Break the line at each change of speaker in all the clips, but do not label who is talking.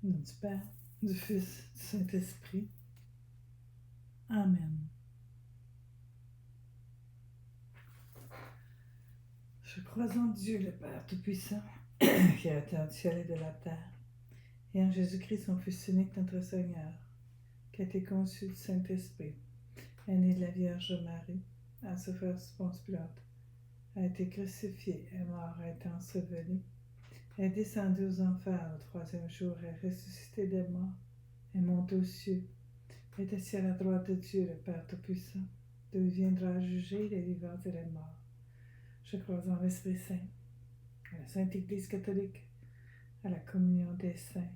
nom du Père, du Fils, du Saint-Esprit. Amen. Je crois en Dieu, le Père Tout-Puissant, Créateur du ciel et de la terre, et en Jésus-Christ, son Fils unique, notre Seigneur, qui a été conçu du Saint-Esprit, est né de la Vierge Marie, a souffert sous Ponce Pilate, a été crucifié, est mort, a été enseveli, est descendu aux enfers le troisième jour, est ressuscité des morts, est monté aux cieux, est assis à la droite de Dieu, le Père Tout-Puissant, d'où il viendra juger les vivants et les morts. Je crois en l'Esprit Saint, à la Sainte Église catholique, à la communion des saints,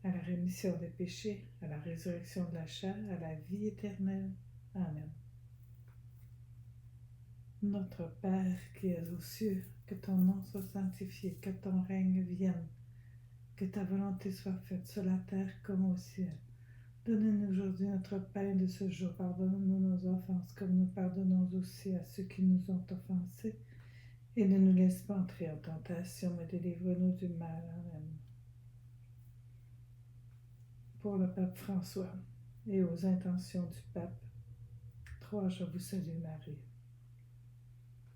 à la rémission des péchés, à la résurrection de la chair, à la vie éternelle. Amen. Notre Père qui es aux cieux, que ton nom soit sanctifié, que ton règne vienne, que ta volonté soit faite sur la terre comme au ciel. Donne-nous aujourd'hui notre pain de ce jour. Pardonne-nous nos offenses, comme nous pardonnons aussi à ceux qui nous ont offensés. Et ne nous laisse pas entrer en tentation, mais délivre-nous du mal. Amen. Pour le pape François et aux intentions du pape, 3. Je vous salue Marie.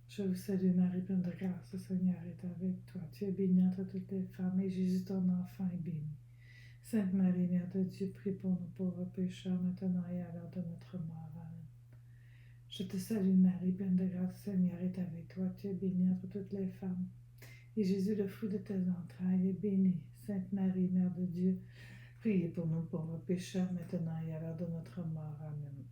Je vous salue Marie, pleine de grâce, le Seigneur est avec toi. Tu es bénie entre toutes les femmes, et Jésus, ton enfant, est béni. Sainte Marie, Mère de Dieu, prie pour nous pauvres pécheurs, maintenant et à l'heure de notre mort. Amen. Je te salue Marie, pleine de grâce, le Seigneur est avec toi. Tu es bénie entre toutes les femmes, et Jésus, le fruit de tes entrailles, est béni. Sainte Marie, Mère de Dieu, priez pour nous pauvres pécheurs, maintenant et à l'heure de notre mort. Amen.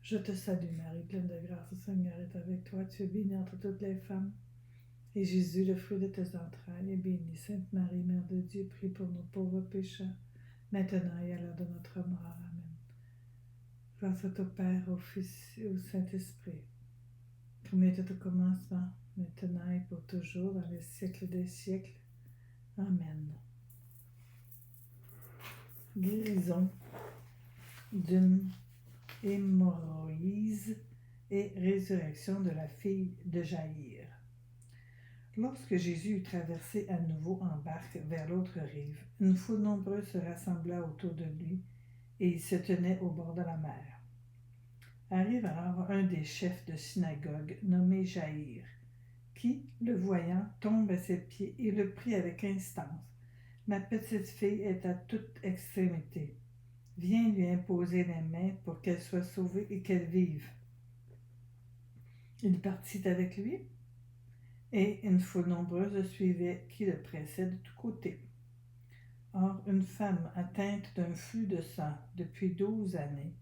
Je te salue Marie, pleine de grâce, le Seigneur est avec toi. Tu es bénie entre toutes les femmes, et Jésus, le fruit de tes entrailles, est béni. Sainte Marie, Mère de Dieu, prie pour nous pauvres pécheurs, maintenant et à l'heure de notre mort. Amen. Gloire soit au Père, au Fils et au Saint-Esprit, comme il était au commencement, maintenant et pour toujours, dans les siècles des siècles. Amen. Guérison d'une hémorroïde et résurrection de la fille de Jaïr. Lorsque Jésus eut traversé à nouveau en barque vers l'autre rive, une foule nombreuse se rassembla autour de lui, et il se tenait au bord de la mer. Arrive alors un des chefs de synagogue, nommé Jaïr, qui, le voyant, tombe à ses pieds et le prie avec instance. « Ma petite fille est à toute extrémité. Viens lui imposer les mains pour qu'elle soit sauvée et qu'elle vive. » Il partit avec lui, et une foule nombreuse le suivait qui le pressait de tous côtés. Or, une femme atteinte d'un flux de sang depuis 12 années,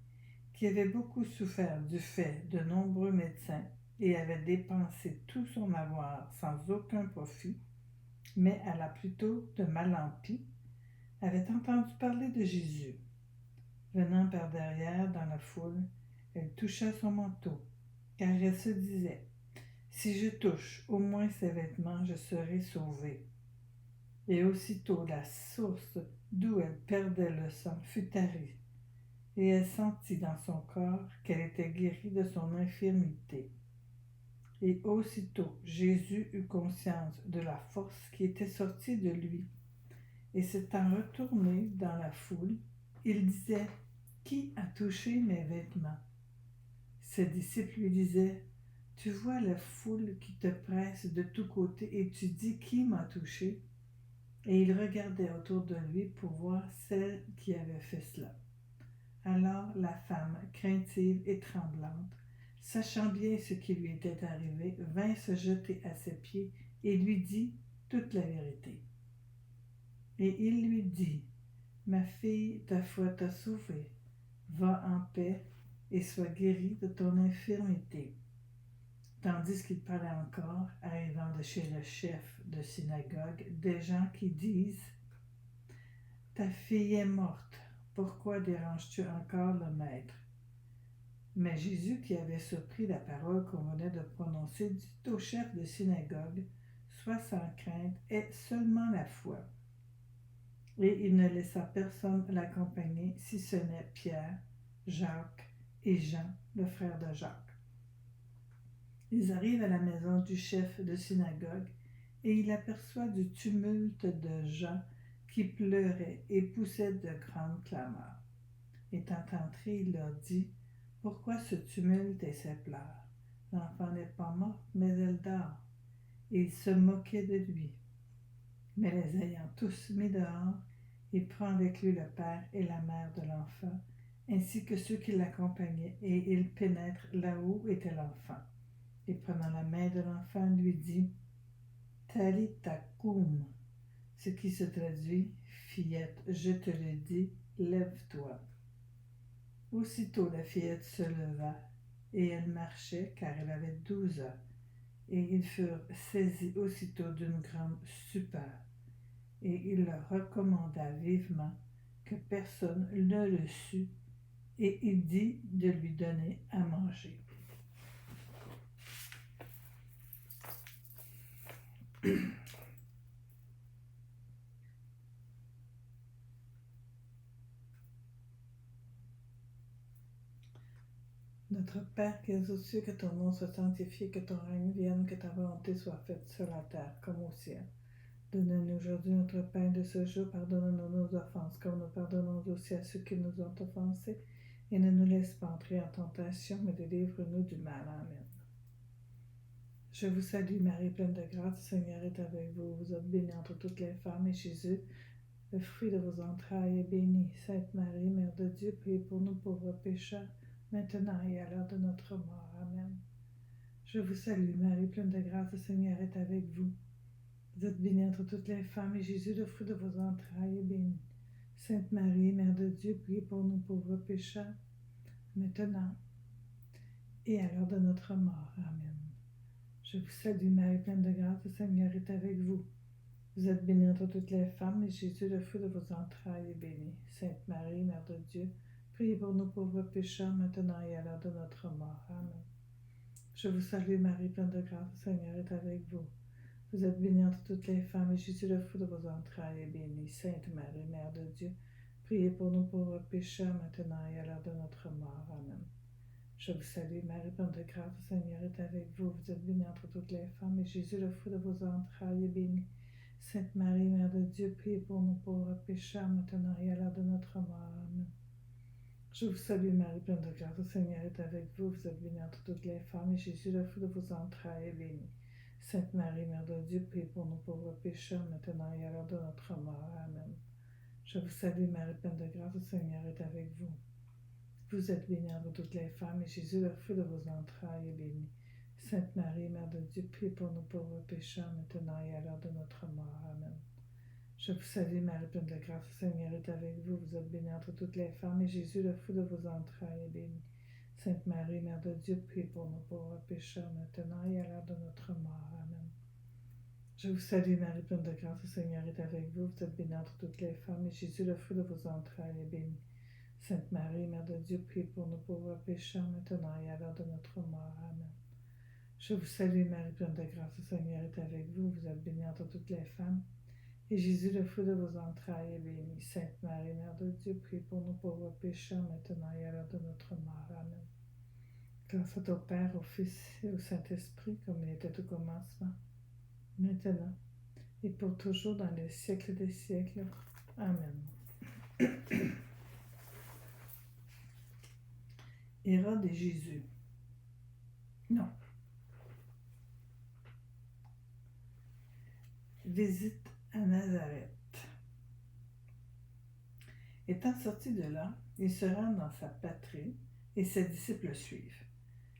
qui avait beaucoup souffert du fait de nombreux médecins et avait dépensé tout son avoir sans aucun profit, mais elle a plutôt de mal en pis, avait entendu parler de Jésus. Venant par derrière dans la foule, elle toucha son manteau, car elle se disait: « Si je touche au moins ses vêtements, je serai sauvée. » Et aussitôt la source d'où elle perdait le sang fut tarie, et elle sentit dans son corps qu'elle était guérie de son infirmité. Et aussitôt Jésus eut conscience de la force qui était sortie de lui, et s'étant retourné dans la foule, il disait: « Qui a touché mes vêtements ?» Ses disciples lui disaient: « Tu vois la foule qui te presse de tous côtés, et tu dis: Qui m'a touché ?» Et il regardait autour de lui pour voir celle qui avait fait cela. Alors la femme, craintive et tremblante, sachant bien ce qui lui était arrivé, vint se jeter à ses pieds et lui dit toute la vérité. Et il lui dit: « Ma fille, ta foi t'a sauvée. Va en paix et sois guérie de ton infirmité. » Tandis qu'il parlait encore, arrivant de chez le chef de synagogue, des gens qui disent: « Ta fille est morte. Pourquoi déranges-tu encore le maître ?» Mais Jésus, qui avait surpris la parole qu'on venait de prononcer, dit au chef de synagogue: « Sois sans crainte, aie seulement la foi. » Et il ne laissa personne l'accompagner, si ce n'est Pierre, Jacques et Jean, le frère de Jacques. Ils arrivent à la maison du chef de synagogue, et il aperçoit du tumulte de gens qui pleuraient et poussaient de grandes clameurs. Étant entré, il leur dit: « Pourquoi ce tumulte et ces pleurs? L'enfant n'est pas morte, mais elle dort. » Et ils se moquaient de lui. Mais les ayant tous mis dehors, il prend avec lui le père et la mère de l'enfant, ainsi que ceux qui l'accompagnaient, et il pénètre là où était l'enfant. Et prenant la main de l'enfant, lui dit: « Talitha koum », ce qui se traduit: « Fillette, je te le dis, lève-toi. » Aussitôt la fillette se leva, et elle marchait, car elle avait 12 ans, et ils furent saisis aussitôt d'une grande stupeur. Et il leur recommanda vivement que personne ne le sût, et il dit de lui donner à manger. Notre Père qui es aux cieux, que ton nom soit sanctifié, que ton règne vienne, que ta volonté soit faite sur la terre comme au ciel. Donne-nous aujourd'hui notre pain de ce jour, pardonne-nous nos offenses, comme nous pardonnons aussi à ceux qui nous ont offensés, et ne nous laisse pas entrer en tentation, mais délivre-nous du mal. Amen. Je vous salue Marie, pleine de grâce, le Seigneur est avec vous. Vous êtes bénie entre toutes les femmes, et Jésus, le fruit de vos entrailles, est béni. Sainte Marie, Mère de Dieu, priez pour nous pauvres pécheurs, maintenant et à l'heure de notre mort. Amen. Je vous salue Marie, pleine de grâce, le Seigneur est avec vous. Vous êtes bénie entre toutes les femmes, et Jésus, le fruit de vos entrailles, est béni. Sainte Marie, Mère de Dieu, priez pour nous pauvres pécheurs, maintenant et à l'heure de notre mort. Amen. Je vous salue Marie, pleine de grâce, le Seigneur est avec vous. Vous êtes bénie entre toutes les femmes, et Jésus, le fruit de vos entrailles, est béni. Sainte Marie, Mère de Dieu, priez pour nous pauvres pécheurs, maintenant et à l'heure de notre mort. Amen. Je vous salue Marie, pleine de grâce, le Seigneur est avec vous. Vous êtes bénie entre toutes les femmes, et Jésus, le fruit de vos entrailles, est béni. Sainte Marie, Mère de Dieu, priez pour nous pauvres pécheurs, maintenant et à l'heure de notre mort. Amen. Je vous salue, Marie, pleine de grâce, le Seigneur est avec vous. Vous êtes bénie entre toutes les femmes, et Jésus, le fruit de vos entrailles, est béni. Sainte Marie, Mère de Dieu, priez pour nous pauvres pécheurs, maintenant et à l'heure de notre mort. Amen. Je vous salue, Marie, pleine de grâce, le Seigneur est avec vous. Vous êtes bénie entre toutes les femmes, et Jésus, le fruit de vos entrailles, est béni. Sainte Marie, Mère de Dieu, priez pour nous pauvres pécheurs, maintenant et à l'heure de notre mort. Amen. Je vous salue, Marie, pleine de grâce, le Seigneur est avec vous. Vous êtes bénie entre toutes les femmes, et Jésus, le fruit de vos entrailles, est béni. Sainte Marie, Mère de Dieu, priez pour nous pauvres pécheurs, maintenant et à l'heure de notre mort. Amen. Je vous salue, Marie, pleine de grâce, le Seigneur est avec vous. Vous êtes bénie entre toutes les femmes, et Jésus, le fruit de vos entrailles, est béni. Sainte Marie, Mère de Dieu, priez pour nous pauvres pécheurs, maintenant et à l'heure de notre mort. Amen. Je vous salue, Marie, pleine de grâce, le Seigneur est avec vous. Vous êtes bénie entre toutes les femmes, et Jésus, le fruit de vos entrailles, est béni. Sainte Marie, Mère de Dieu, priez pour nous pauvres pécheurs, maintenant et à l'heure de notre mort. Amen. Je vous salue, Marie, pleine de grâce, le Seigneur est avec vous. Vous êtes bénie entre toutes les femmes, et Jésus, le fruit de vos entrailles, est béni. Sainte Marie, Mère de Dieu, priez pour nous pauvres pécheurs, maintenant et à l'heure de notre mort. Amen. Gloire soit au Père, au Fils et au Saint-Esprit, comme il était au commencement, maintenant et pour toujours, dans les siècles des siècles. Amen. Hérode et Jésus. Non. Visite à Nazareth. Étant sorti de là, il se rend dans sa patrie, et ses disciples le suivent.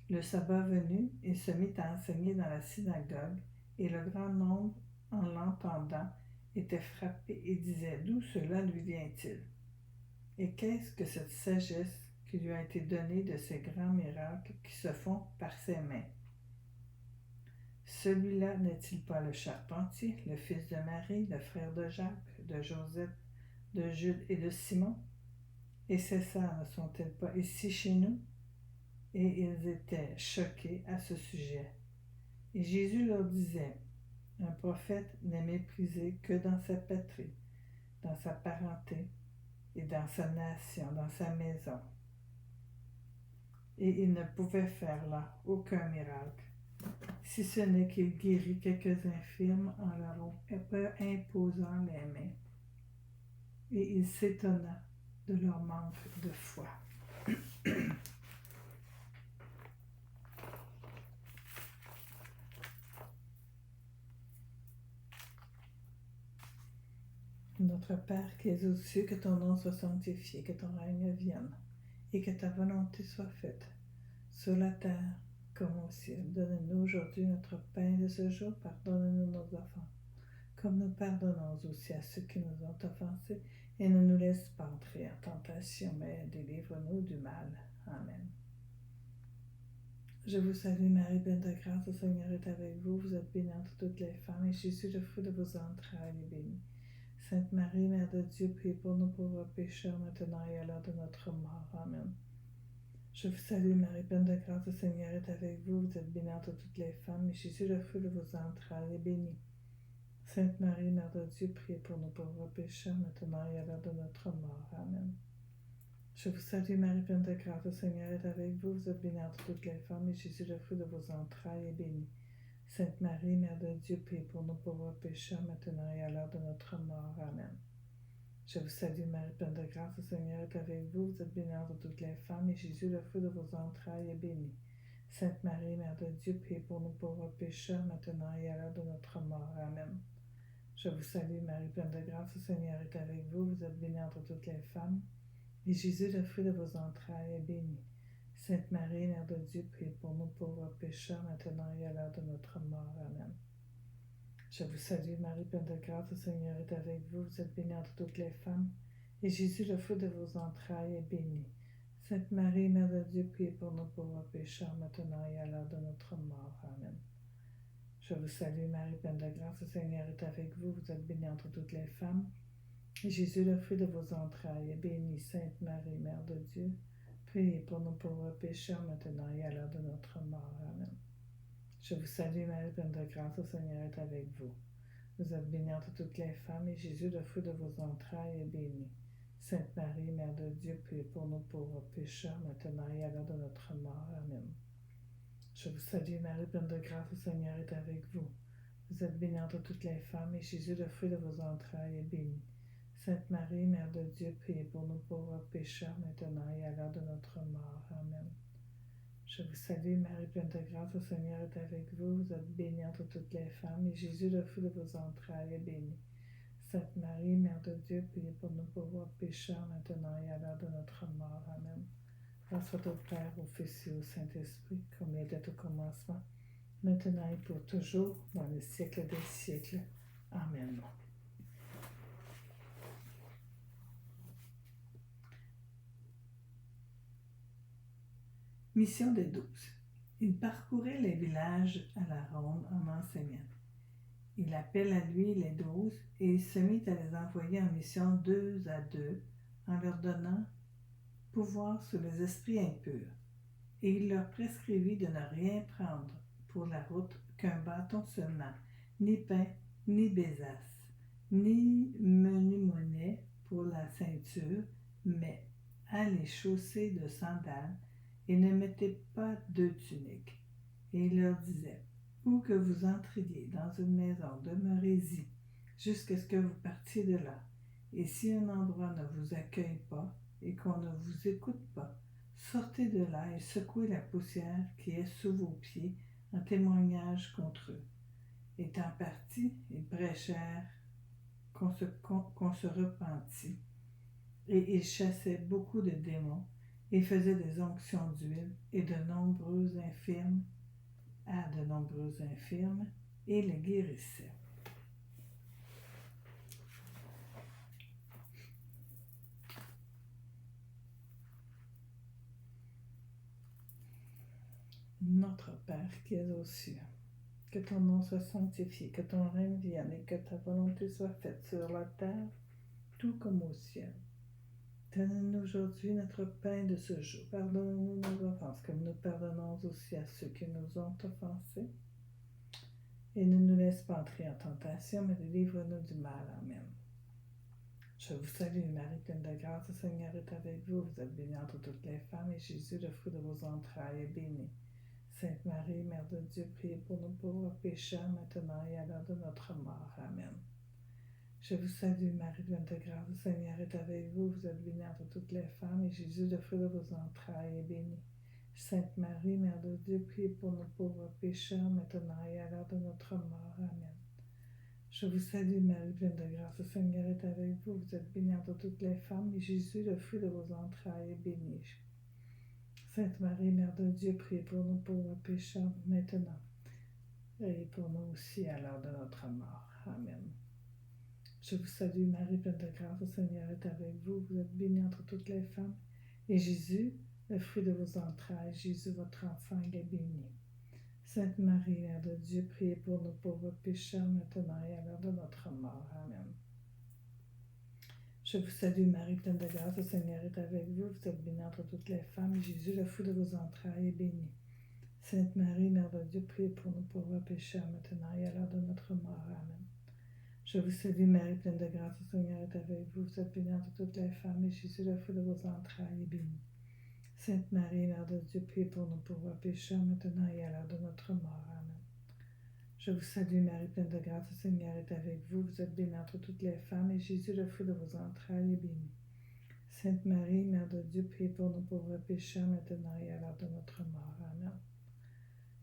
Le sabbat venu, il se mit à enseigner dans la synagogue, et le grand nombre, en l'entendant, était frappé et disait: « D'où cela lui vient-il? Et qu'est-ce que cette sagesse qui lui a été donnée de ces grands miracles qui se font par ses mains? Celui-là n'est-il pas le charpentier, le fils de Marie, le frère de Jacques, de Joseph, de Jude et de Simon? Et ces sœurs ne sont-elles pas ici chez nous? » Et ils étaient choqués à ce sujet. Et Jésus leur disait: « Un prophète n'est méprisé que dans sa patrie, dans sa parenté et dans sa nation, dans sa maison. » Et il ne pouvait faire là aucun miracle, si ce n'est qu'il guérit quelques infirmes en leur imposant les mains. Et il s'étonna de leur manque de foi. Notre Père qui es aux cieux, que ton nom soit sanctifié, que ton règne vienne, et que ta volonté soit faite, sur la terre comme au ciel. Donne-nous aujourd'hui notre pain de ce jour. Pardonne-nous nos offenses, comme nous pardonnons aussi à ceux qui nous ont offensés. Et ne nous laisse pas entrer en tentation, mais délivre-nous du mal. Amen. Je vous salue Marie, pleine de grâce, le Seigneur est avec vous. Vous êtes bénie entre toutes les femmes, et Jésus, le fruit de vos entrailles, est béni. Sainte Marie, Mère de Dieu, priez pour nous pauvres pécheurs, maintenant et à l'heure de notre mort. Amen. Je vous salue Marie, pleine de grâce, le Seigneur est avec vous. Vous êtes bénie entre toutes les femmes, et Jésus, le fruit de vos entrailles, est béni. Sainte Marie, Mère de Dieu, priez pour nous pauvres pécheurs, maintenant et à l'heure de notre mort. Amen. Je vous salue Marie, pleine de grâce, le Seigneur est avec vous. Vous êtes bénie entre toutes les femmes, et Jésus, le fruit de vos entrailles, est béni. Sainte Marie, Mère de Dieu, priez pour nous pauvres pécheurs, maintenant et à l'heure de notre mort. Amen. Je vous salue Marie, pleine de grâce, le Seigneur est avec vous. Vous êtes bénie entre toutes les femmes, et Jésus, le fruit de vos entrailles, est béni. Sainte Marie, Mère de Dieu, priez pour nous pauvres pécheurs, maintenant et à l'heure de notre mort. Amen. Je vous salue Marie, pleine de grâce, le Seigneur est avec vous. Vous êtes bénie entre toutes les femmes, et Jésus, le fruit de vos entrailles, est béni. Sainte Marie, Mère de Dieu, priez pour nous pauvres pécheurs, maintenant et à l'heure de notre mort. Amen. Je vous salue Marie, pleine de grâce, le Seigneur est avec vous. Vous êtes bénie entre toutes les femmes, et Jésus, le fruit de vos entrailles, est béni. Sainte Marie, Mère de Dieu, priez pour nous pauvres pécheurs, maintenant et à l'heure de notre mort. Amen. Je vous salue Marie, pleine de grâce, le Seigneur est avec vous. Vous êtes bénie entre toutes les femmes, et Jésus, le fruit de vos entrailles, est béni. Sainte Marie, Mère de Dieu, priez pour nous pauvres pécheurs, maintenant et à l'heure de notre mort. Amen. Je vous salue Marie, pleine de grâce, le Seigneur est avec vous. Vous êtes bénie entre toutes les femmes, et Jésus, le fruit de vos entrailles, est béni. Sainte Marie, Mère de Dieu, priez pour nous pauvres pécheurs, maintenant et à l'heure de notre mort. Amen. Je vous salue Marie, pleine de grâce, le Seigneur est avec vous. Vous êtes bénie entre toutes les femmes, et Jésus, le fruit de vos entrailles, est béni. Sainte Marie, Mère de Dieu, priez pour nous pauvres pécheurs, maintenant et à l'heure de notre mort. Amen. Je vous salue Marie, pleine de grâce, le Seigneur est avec vous. Vous êtes bénie entre toutes les femmes, et Jésus, le fruit de vos entrailles, est béni. Sainte Marie, Mère de Dieu, priez pour nous pauvres pécheurs, maintenant et à l'heure de notre mort. Amen. Grâce soit au Père, au Fils et au Saint-Esprit, comme il était au commencement, maintenant et pour toujours, dans les siècles des siècles. Amen. Mission des 12. Il parcourait les villages à la ronde en enseignant. Il appelle à lui les 12 et il se mit à les envoyer en mission 2 à 2 en leur donnant pouvoir sur les esprits impurs. Et il leur prescrivit de ne rien prendre pour la route qu'un bâton seulement, ni pain, ni bésace, ni menu monnaie pour la ceinture, mais à les chausser de sandales et ne mettez pas 2 tuniques. Et il leur disait, où que vous entriez dans une maison, demeurez-y jusqu'à ce que vous partiez de là. Et si un endroit ne vous accueille pas et qu'on ne vous écoute pas, sortez de là et secouez la poussière qui est sous vos pieds en témoignage contre eux. Étant partis, ils prêchèrent qu'on se repentit, et ils chassaient beaucoup de démons et faisaient des onctions d'huile à de nombreux infirmes, et les guérissaient. Notre Père qui es aux cieux, que ton nom soit sanctifié, que ton règne vienne et que ta volonté soit faite sur la terre, tout comme au ciel. Donne-nous aujourd'hui notre pain de ce jour. Pardonne-nous nos offenses, comme nous pardonnons aussi à ceux qui nous ont offensés. Et ne nous laisse pas entrer en tentation, mais délivre-nous du mal. Amen. Je vous salue, Marie, pleine de grâce, le Seigneur est avec vous. Vous êtes bénie entre toutes les femmes, et Jésus, le fruit de vos entrailles, est béni. Sainte Marie, Mère de Dieu, priez pour nous pauvres pécheurs, maintenant et à l'heure de notre mort. Amen. Je vous salue, Marie, pleine de grâce, le Seigneur est avec vous. Vous êtes bénie entre toutes les femmes, et Jésus, le fruit de vos entrailles, est béni. Sainte Marie, Mère de Dieu, priez pour nous pauvres pécheurs, maintenant et à l'heure de notre mort. Amen. Je vous salue, Marie, pleine de grâce, le Seigneur est avec vous. Vous êtes bénie entre toutes les femmes, et Jésus, le fruit de vos entrailles, est béni. Sainte Marie, Mère de Dieu, priez pour nous pauvres pécheurs, maintenant et pour nous aussi à l'heure de notre mort. Amen. Je vous salue, Marie, pleine de grâce, le Seigneur est avec vous. Vous êtes bénie entre toutes les femmes, et Jésus, le fruit de vos entrailles, Jésus, votre enfant, il est béni. Sainte Marie, Mère de Dieu, priez pour nous pauvres pécheurs, maintenant et à l'heure de notre mort. Amen. Je vous salue, Marie, pleine de grâce, le Seigneur est avec vous. Vous êtes bénie entre toutes les femmes, et Jésus, le fruit de vos entrailles, est béni. Sainte Marie, Mère de Dieu, priez pour nous pauvres pécheurs, maintenant et à l'heure de notre mort. Amen. Je vous salue, Marie, pleine de grâce, le Seigneur est avec vous. Vous êtes bénie entre toutes les femmes, et Jésus, le fruit de vos entrailles, est béni. Sainte Marie, Mère de Dieu, priez pour nous pauvres pécheurs, maintenant et à l'heure de notre mort. Amen. Je vous salue, Marie, pleine de grâce, le Seigneur est avec vous. Vous êtes bénie entre toutes les femmes, et Jésus, le fruit de vos entrailles, est béni. Sainte Marie, Mère de Dieu, priez pour nous pauvres pécheurs, maintenant et à l'heure de notre mort. Amen.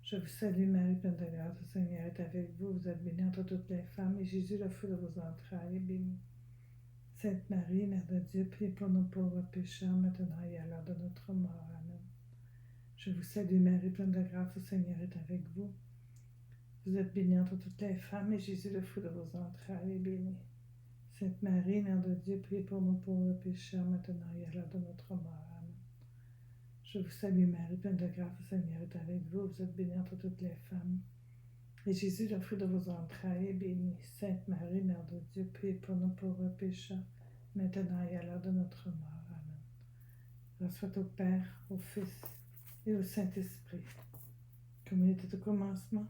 Je vous salue, Marie, pleine de grâce, le Seigneur est avec vous. Vous êtes bénie entre toutes les femmes, et Jésus, le fruit de vos entrailles, est béni. Sainte Marie, Mère de Dieu, priez pour nous pauvres pécheurs, maintenant et à l'heure de notre mort. Amen. Je vous salue, Marie, pleine de grâce, le Seigneur est avec vous. Vous êtes bénie entre toutes les femmes, et Jésus, le fruit de vos entrailles, est béni. Sainte Marie, Mère de Dieu, priez pour nous pauvres pécheurs, maintenant et à l'heure de notre mort. Amen. Je vous salue, Marie, pleine de grâce, le Seigneur est avec vous. Vous êtes bénie entre toutes les femmes, et Jésus, le fruit de vos entrailles, est béni. Sainte Marie, Mère de Dieu, priez pour nous pauvres pécheurs, maintenant et à l'heure de notre mort. Amen. Grâce soit au Père, au Fils et au Saint-Esprit, comme il était au commencement,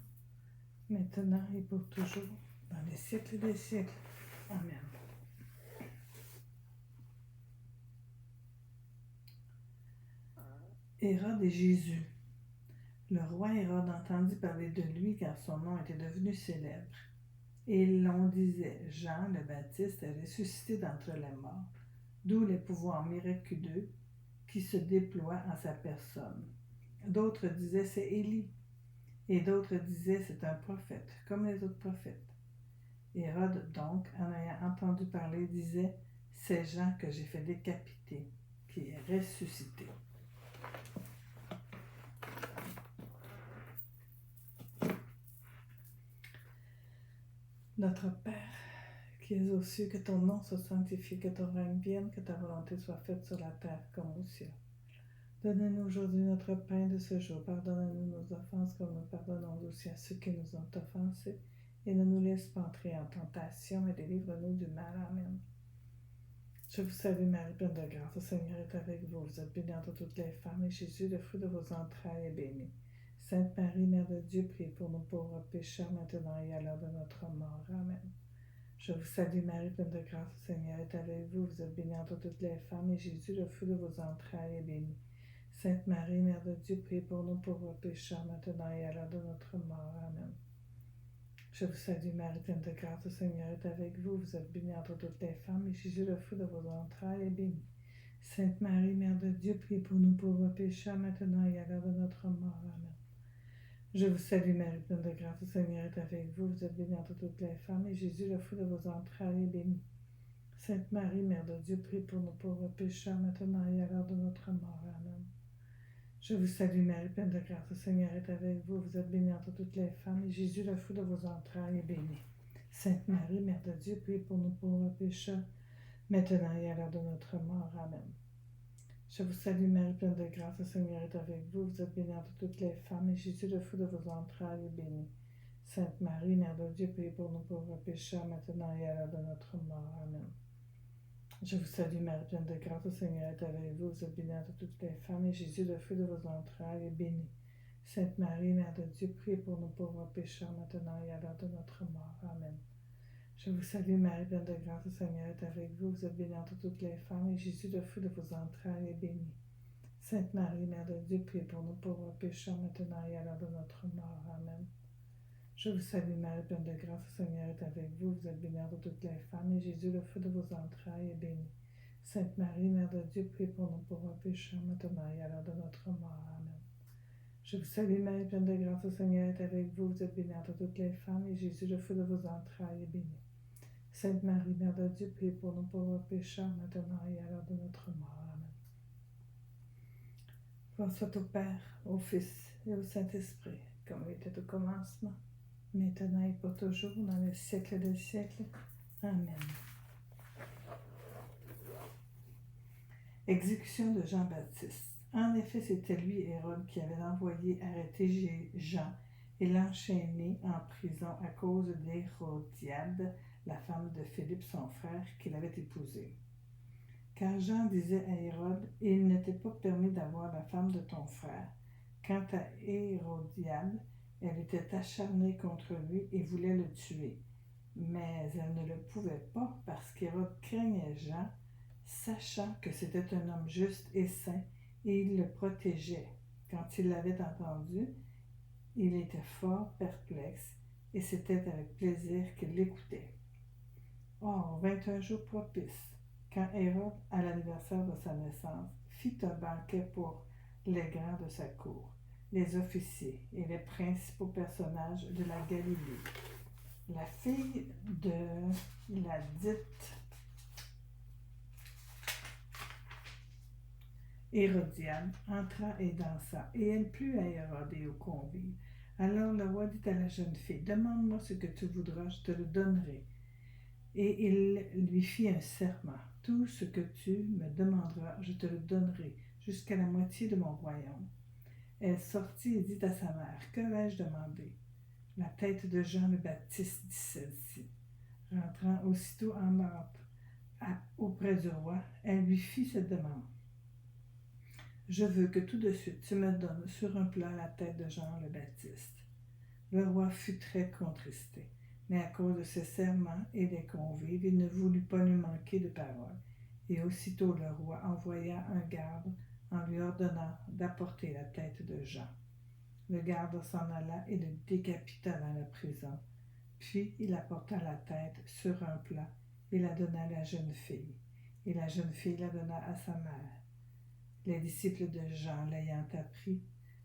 maintenant et pour toujours, dans les siècles des siècles. Amen. Hérode et Jésus. Le roi Hérode entendit parler de lui car son nom était devenu célèbre. Et l'on disait, Jean le Baptiste est ressuscité d'entre les morts, d'où les pouvoirs miraculeux qui se déploient en sa personne. D'autres disaient, c'est Élie. Et d'autres disaient, c'est un prophète, comme les autres prophètes. Hérode, donc, en ayant entendu parler, disait, c'est Jean que j'ai fait décapiter, qui est ressuscité. Notre Père, qui es aux cieux, que ton nom soit sanctifié, que ton règne vienne, que ta volonté soit faite sur la terre comme au ciel. Donne-nous aujourd'hui notre pain de ce jour. Pardonne-nous nos offenses comme nous pardonnons aussi à ceux qui nous ont offensés. Et ne nous laisse pas entrer en tentation, mais délivre-nous du mal. Amen. Je vous salue, Marie, pleine de grâce. Le Seigneur est avec vous. Vous êtes bénie entre toutes les femmes, et Jésus, le fruit de vos entrailles, est béni. Sainte Marie, Mère de Dieu, priez pour nous pauvres pécheurs, maintenant et à l'heure de notre mort. Amen. Je vous salue, Marie, pleine de grâce. Le Seigneur est avec vous. Vous êtes bénie entre toutes les femmes, et Jésus, le fruit de vos entrailles, est béni. Sainte Marie, Mère de Dieu, priez pour nous pauvres pécheurs, maintenant et à l'heure de notre mort. Amen. Je vous salue, Marie, pleine de grâce, le Seigneur est avec vous. Vous êtes bénie entre toutes les femmes, et Jésus, le fruit de vos entrailles, est béni. Sainte Marie, Mère de Dieu, priez pour nous pauvres pécheurs, maintenant et à l'heure de notre mort. Amen. Je vous salue, Marie, pleine de grâce, le Seigneur est avec vous. Vous êtes bénie entre toutes les femmes, et Jésus, le fruit de vos entrailles, est béni. Sainte Marie, Mère de Dieu, priez pour nous pauvres pécheurs, maintenant et à l'heure de notre mort. Amen. Je vous salue, Marie, pleine de grâce, le Seigneur est avec vous. Vous êtes bénie entre toutes les femmes, et Jésus, le fruit de vos entrailles, est béni. Sainte Marie, Mère de Dieu, priez pour nous pauvres pécheurs, maintenant et à l'heure de notre mort. Amen. Je vous salue, Marie, pleine de grâce, le Seigneur est avec vous. Vous êtes bénie entre toutes les femmes, et Jésus, le fruit de vos entrailles, est béni. Sainte Marie, Mère de Dieu, priez pour nous pauvres pécheurs, maintenant et à l'heure de notre mort. Amen. Je vous salue, Marie, pleine de grâce, le Seigneur est avec vous. Vous êtes bénie entre toutes les femmes, et Jésus, le fruit de vos entrailles, est béni. Sainte Marie, Mère de Dieu, priez pour nous pauvres pécheurs, maintenant et à l'heure de notre mort. Amen. Je vous salue, Marie, pleine de grâce, le Seigneur est avec vous. Vous êtes bénie entre toutes les femmes, et Jésus, le fruit de vos entrailles, est béni. Sainte Marie, Mère de Dieu, priez pour nous pauvres pécheurs, maintenant et à l'heure de notre mort. Amen. Je vous salue Marie, pleine de grâce, le Seigneur est avec vous. Vous êtes bénie entre toutes les femmes, et Jésus, le fruit de vos entrailles, est béni. Sainte Marie, Mère de Dieu, priez pour nous pauvres pécheurs, maintenant et à l'heure de notre mort. Amen. Je vous salue Marie, pleine de grâce, le Seigneur est avec vous. Vous êtes bénie entre toutes les femmes, et Jésus, le fruit de vos entrailles, est béni. Sainte Marie, Mère de Dieu, priez pour nous pauvres pécheurs, maintenant et à l'heure de notre mort. Amen. Gloire soit au Père, au Fils et au Saint-Esprit, comme il était au commencement, maintenant et pour toujours, dans les siècles des siècles. Amen. Exécution de Jean-Baptiste. En effet, c'était lui, Hérode, qui avait envoyé arrêter Jean et l'enchaîner en prison à cause d'Hérodiade, la femme de Philippe, son frère, qu'il avait épousée. Car Jean disait à Hérode, « Il ne t'est pas permis d'avoir la femme de ton frère. » Quant à Hérodiade, elle était acharnée contre lui et voulait le tuer. Mais elle ne le pouvait pas parce qu'Hérode craignait Jean, sachant que c'était un homme juste et saint, et il le protégeait. Quand il l'avait entendu, il était fort perplexe, et c'était avec plaisir qu'il l'écoutait. Or, 21 jours propices, quand Hérode, à l'anniversaire de sa naissance, fit un banquet pour les grands de sa cour, les officiers et les principaux personnages de la Galilée, la fille de la dite Hérodiade entra et dansa, et elle plut à Hérode et aux convives. Alors le roi dit à la jeune fille, « Demande-moi ce que tu voudras, je te le donnerai. » Et il lui fit un serment. « Tout ce que tu me demanderas, je te le donnerai, jusqu'à la moitié de mon royaume. » Elle sortit et dit à sa mère, « Que vais-je demander? » La tête de Jean le Baptiste, dit celle-ci. Rentrant aussitôt en marbre auprès du roi, elle lui fit cette demande. « Je veux que tout de suite tu me donnes sur un plat la tête de Jean le Baptiste. » Le roi fut très contristé, mais à cause de ses serments et des convives, il ne voulut pas lui manquer de parole. Et aussitôt le roi envoya un garde en lui ordonnant d'apporter la tête de Jean. Le garde s'en alla et le décapita dans la prison. Puis il apporta la tête sur un plat et la donna à la jeune fille. Et la jeune fille la donna à sa mère. Les disciples de Jean, l'ayant appris,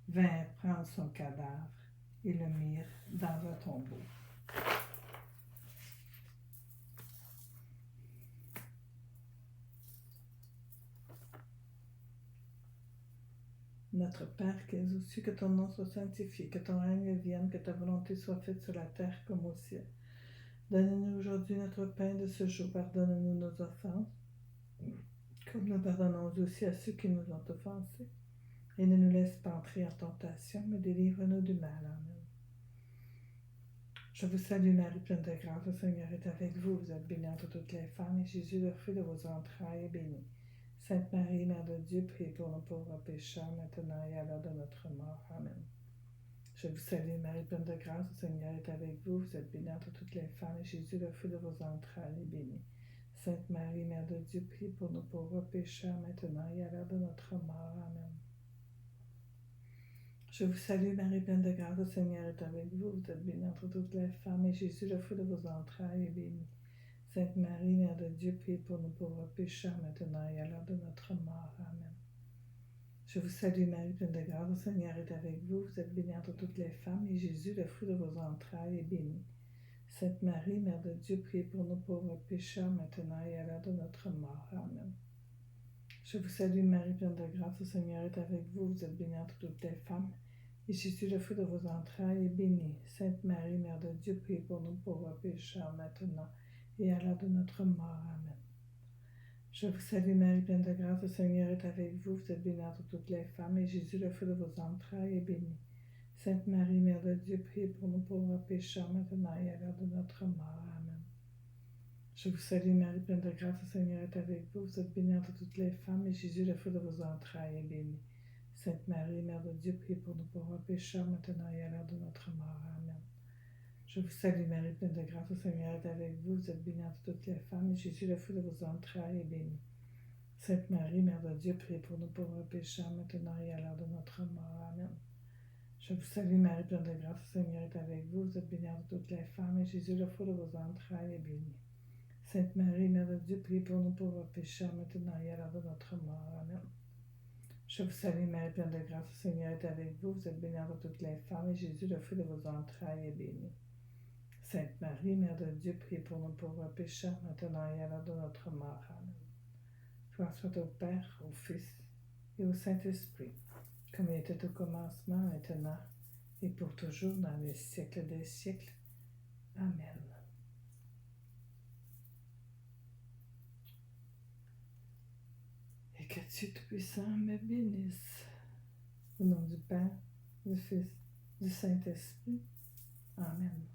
vinrent prendre son cadavre et le mirent dans un tombeau. Notre Père qui es aux cieux, que ton nom soit sanctifié, que ton règne vienne, que ta volonté soit faite sur la terre comme au ciel. Donne-nous aujourd'hui notre pain de ce jour. Pardonne-nous nos offenses, comme nous pardonnons aussi à ceux qui nous ont offensés. Et ne nous laisse pas entrer en tentation, mais délivre-nous du mal. Amen. Je vous salue Marie, pleine de grâce, le Seigneur est avec vous. Vous êtes bénie entre toutes les femmes, et Jésus, le fruit de vos entrailles, est béni. Sainte Marie, Mère de Dieu, priez pour nos pauvres pécheurs, maintenant et à l'heure de notre mort. Amen. Je vous salue Marie, pleine de grâce, le Seigneur est avec vous. Vous êtes bénie entre toutes les femmes, et Jésus, le fruit de vos entrailles, est béni. Sainte Marie, Mère de Dieu, priez pour nos pauvres pécheurs, maintenant et à l'heure de notre mort. Amen. Je vous salue Marie, pleine de grâce, le Seigneur est avec vous. Vous êtes bénie entre toutes les femmes, et Jésus, le fruit de vos entrailles, est béni. Sainte Marie, Mère de Dieu, priez pour nos pauvres pécheurs, maintenant et à l'heure de notre mort. Amen. Je vous salue Marie, pleine de grâce, le Seigneur est avec vous. Vous êtes bénie entre toutes les femmes, et Jésus, le fruit de vos entrailles, est béni. Sainte Marie, Mère de Dieu, priez pour nos pauvres pécheurs, maintenant et à l'heure de notre mort. Amen. Je vous salue Marie, pleine de grâce, le Seigneur est avec vous. Vous êtes bénie entre toutes les femmes, et Jésus, le fruit de vos entrailles, est béni. Sainte Marie, Mère de Dieu, priez pour nos pauvres pécheurs, maintenant et à l'heure de notre mort. Amen. Je vous salue Marie, pleine de grâce, le Seigneur est avec vous. Vous êtes bénie entre toutes les femmes, et Jésus, le fruit de vos entrailles, est béni. Sainte Marie, Mère de Dieu, priez pour nos pauvres pécheurs, maintenant et à l'heure de notre mort. Amen. Je vous salue Marie, pleine de grâce, le Seigneur est avec vous. Vous êtes bénie entre toutes les femmes, et Jésus, le fruit de vos entrailles, est béni. Sainte Marie, Mère de Dieu, priez pour nos pauvres pécheurs, maintenant et à l'heure de notre mort. Amen. Je vous salue Marie, pleine de grâce, le Seigneur est avec vous. Vous êtes bénie entre toutes les femmes, et Jésus, le fruit de vos entrailles, est béni. Sainte Marie, Mère de Dieu, priez pour nos pauvres pécheurs, maintenant et à l'heure de notre mort. Amen. Je vous salue, Marie, pleine de grâce, le Seigneur est avec vous. Vous êtes bénie entre toutes les femmes, et Jésus, le fruit de vos entrailles, est béni. Sainte Marie, Mère de Dieu, priez pour nous pauvres pécheurs, maintenant et à l'heure de notre mort. Amen. Je vous salue, Marie, pleine de grâce, le Seigneur est avec vous. Vous êtes bénie entre toutes les femmes, et Jésus, le fruit de vos entrailles, est béni. Sainte Marie, Mère de Dieu, priez pour nous pauvres pécheurs, maintenant et à l'heure de notre mort. Amen. Gloire soit au Père, au Fils et au Saint-Esprit, comme il était au commencement, maintenant et pour toujours, dans les siècles des siècles. Amen. Et que Dieu Tout-Puissant me bénisse. Au nom du Père, du Fils, du Saint-Esprit. Amen.